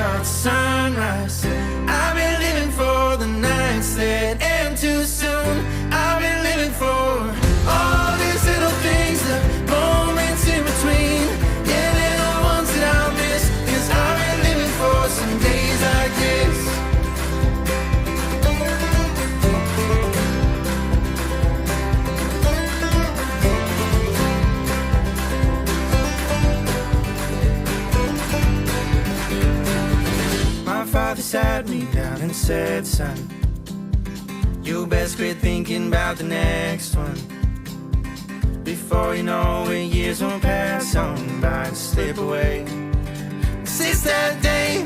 graveyard to sunrise. I've been living for the nights that end too soon. I've been living for all these little things, the moments in between. Yeah, they're the ones that I'll miss, 'cause I've been living for some days like this. My father sat me down and said, son, you best quit thinking about the next one. Before you know it, years won't pass on by and slip away. Since that day